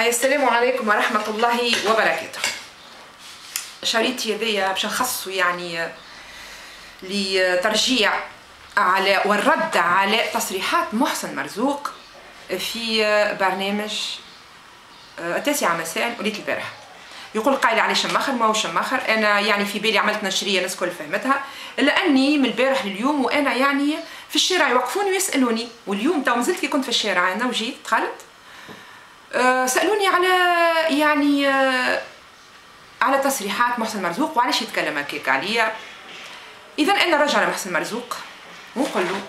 السلام عليكم ورحمة الله وبركاته. شريطي هذايا باش نخصو يعني لترجيع على والرد على تصريحات محسن مرزوق في برنامج 9 مساء وليت البارح. يقول قايل عليه شماخر، ما هو شماخر. انا يعني في بالي عملت نشريه الناس الكل فهمتها، الا اني من البارح لليوم وانا يعني في الشارع يوقفوني ويسالوني، واليوم تو مازلت كي كنت في الشارع انا وجيت دخلت سالوني على يعني على تصريحات محسن مرزوق وعلاش يتكلم هكاك عليا. اذا انا رجع لمحسن مرزوق ونقول له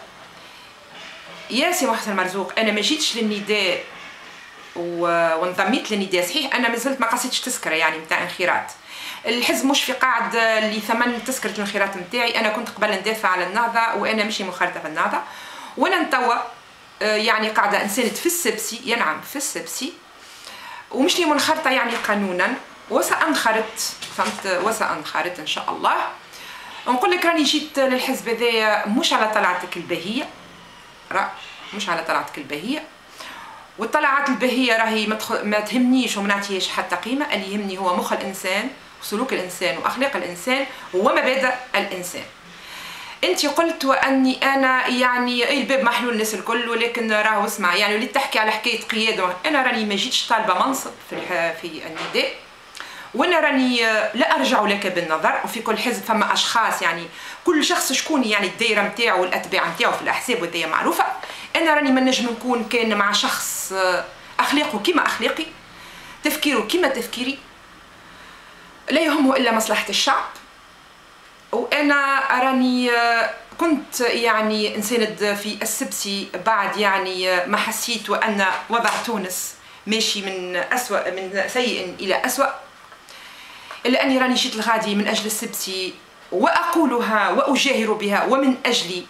يا سي محسن مرزوق، انا ما جيتش للنداء وانضميت للنداء، صحيح انا مازلت ما قصيتش تذكره يعني نتاع انخراط. الحزب مش في قاعد لثمن تذكره الانخراط نتاعي، انا كنت قبل ندافع على النهضه وانا ماشي منخرطه في النهضه، وانا نتوا يعني قاعده انسانه في السبسي، ينعم في السبسي، ومش لي منخرطه يعني قانونا، وسانخرط فهمت، وسانخرط ان شاء الله. ونقول لك راني جيت للحزب هذايا مش على طلعتك البهيه، مش على طلعتك البهيه، والطلعات البهيه راهي ما تهمنيش وما نعطيهاش حتى قيمه. اللي يهمني هو مخ الانسان وسلوك الانسان واخلاق الانسان ومبادئ الانسان. انت قلت واني انا يعني الباب محلول الناس الكل، ولكن راهو اسمع يعني وليت تحكي على حكايه قياده. انا راني ما جيتش طالبه منصب في النداء، وانا راني لا ارجع لك بالنظر. وفي كل حزب فما اشخاص، يعني كل شخص شكون يعني الدائره نتاعو والاتباع نتاعو في الاحزاب، وهذه معروفه. انا راني ما نجم نكون كان مع شخص اخلاقه كيما اخلاقي، تفكيره كيما تفكيري، لا يهمه الا مصلحه الشعب. وانا راني كنت يعني نساند في السبسي بعد يعني ما حسيت وان وضع تونس ماشي من سيء الى اسوأ، الا اني راني جيت الغادي من اجل السبسي واقولها واجاهر بها، ومن اجل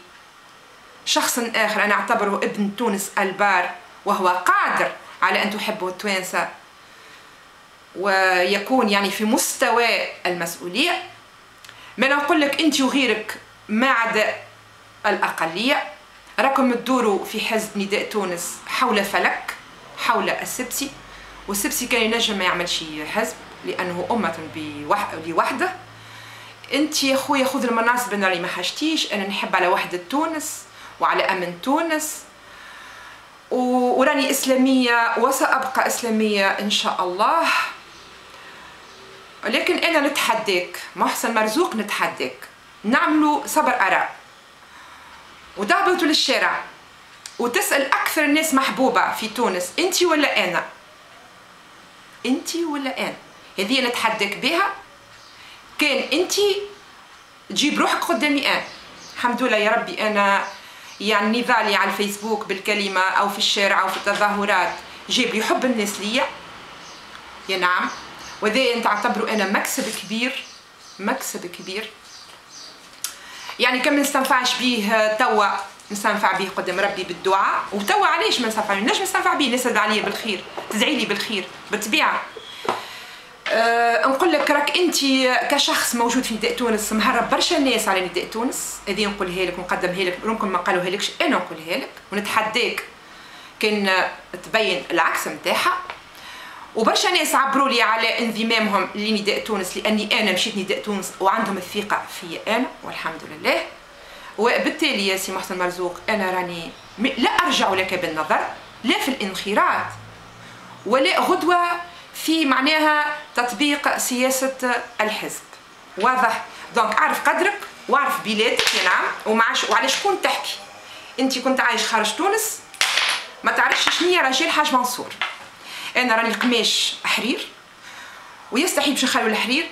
شخص اخر انا اعتبره ابن تونس البار، وهو قادر على ان تحبه التوانسه ويكون يعني في مستوى المسؤوليه. ما نقول لك انت وغيرك ما عدا الاقليه راكم تدوروا في حزب نداء تونس حول فلك، حول السبسي، والسبسي كان ينجم ما يعملش حزب لانه امه لوحده. انت يا خويا خذ المناصب، انا اللي ما حاجتيش، انا نحب على وحده تونس وعلى امن تونس، وراني اسلاميه وسابقى اسلاميه ان شاء الله. لكن انا نتحداك محسن مرزوق، نتحداك نعملوا صبر اراء ودعبتوا للشارع وتسال اكثر الناس محبوبه في تونس، انت ولا انا؟ انت ولا انا؟ هذه نتحداك بها. كان انت تجيب روحك قدامي انا، الحمد لله يا ربي انا يعني نضالي على الفيسبوك بالكلمه او في الشارع او في التظاهرات جيب يحب الناس ليا، يا نعم، وذا انت اعتبره انا مكسب كبير، مكسب كبير. يعني كم نستنفعش به توا، نستنفع به قدام ربي بالدعاء، وتوا علاش ما نستنفع؟ نجم نستنفع به، الناس تدعي عليا بالخير، تدعي لي بالخير بالطبيعه. نقول لك راك انت كشخص موجود في نداء تونس مهرب برشا ناس على نداء تونس، هذه نقولها لك ونقدمها لك، ممكن ما قالوها لكش انا نقولها لك، ونتحداك كان تبين العكس نتاعها. وبرشا ناس عبروا لي على انضمامهم لنداء تونس لاني انا مشيت نداء تونس وعندهم الثقه في انا والحمد لله. وبالتالي يا سي محسن مرزوق انا راني لا ارجع لك بالنظر، لا في الانخراط ولا غدوه في معناها تطبيق سياسه الحزب، واضح؟ دونك اعرف قدرك واعرف بلادك يا نعم، وعلى شكون تحكي. انت كنت عايش خارج تونس ما تعرفش شنيا رجال حاج منصور. انا راني القماش حرير ويستحيل باش نخلوا الحرير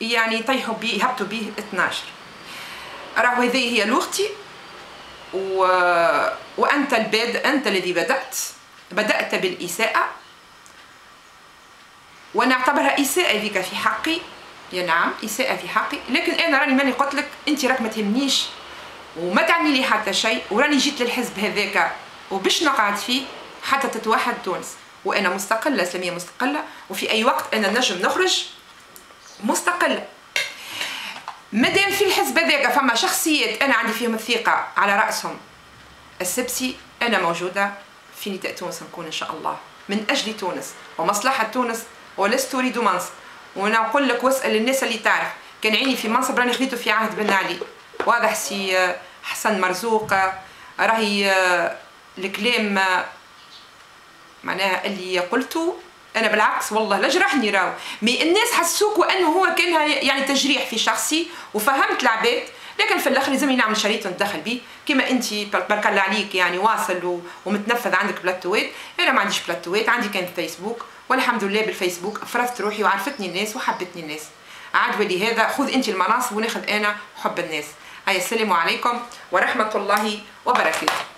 يعني يطيحوا بيه يهبطوا بيه 12. راهو هذه هي لغتي وانت البادئ، انت الذي بدات بالاساءه، وانا اعتبرها اساءه ذيك في حقي، يا نعم اساءه في حقي. لكن انا راني ماني قلت لك انت راك ما تهمنيش وما تعني لي حتى شيء، وراني جيت للحزب هذاك وباش نقعد فيه حتى تتوحد تونس، وانا مستقله اسلاميه مستقله، وفي اي وقت انا نجم نخرج مستقله. مادام في الحزب هذاك فما شخصيات انا عندي فيهم الثقه على راسهم السبسي، انا موجوده في نداء تونس نكون ان شاء الله من اجل تونس ومصلحه تونس، ولست اريد منصب. وانا نقول لك واسال الناس اللي تعرف، كان عيني في منصب راني خذيته في عهد بن علي. واضح سي حسن مرزوق، راهي الكلام معناها اللي قلته انا بالعكس والله لا جرحني راهو، مي الناس حسوك وانه هو كان يعني تجريح في شخصي، وفهمت العباد. لكن في الاخر لازم نعمل شريط ونتدخل بيه كيما انت تبارك الله عليك، يعني واصل ومتنفذ عندك بلاتوات. انا ما عنديش بلاتوات، عندي كان فيسبوك، والحمد لله بالفيسبوك افرضت روحي وعرفتني الناس وحبتني الناس. عاد ولهذا خذ انت المناصب وناخذ انا حب الناس. هيا السلام عليكم ورحمه الله وبركاته.